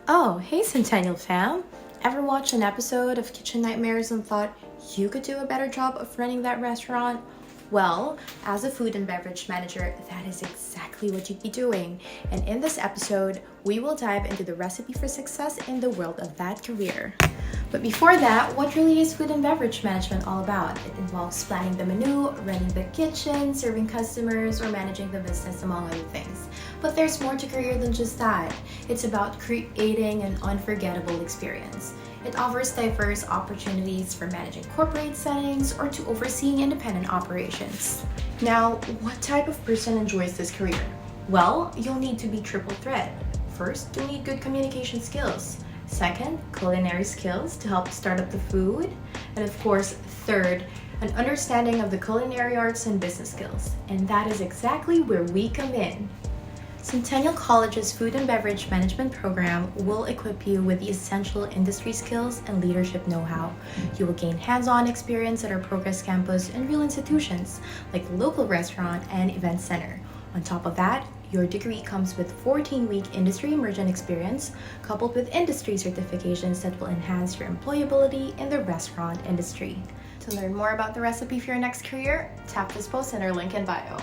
Oh, hey Centennial fam! Ever watched an episode of Kitchen Nightmares and thought you could do a better job of running that restaurant? Well, as a food and beverage manager, that is exactly what you'd be doing. And in this episode, we will dive into the recipe for success in the world of that career. But before that, what really is food and beverage management all about? It involves planning the menu, running the kitchen, serving customers, or managing the business, among other things. But there's more to career than just that. It's about creating an unforgettable experience. It offers diverse opportunities for managing corporate settings or to overseeing independent operations. Now, what type of person enjoys this career? Well, you'll need to be triple threat. First, you'll need good communication skills. Second, culinary skills to help start up the food. And of course, third, an understanding of the culinary arts and business skills. And that is exactly where we come in. Centennial College's Food and Beverage Management program will equip you with the essential industry skills and leadership know-how. You will gain hands-on experience at our Progress campus and real institutions like the local restaurant and event center. On top of that, your degree comes with 14-week industry immersion experience coupled with industry certifications that will enhance your employability in the restaurant industry. To learn more about the recipe for your next career, tap this post in our link in bio.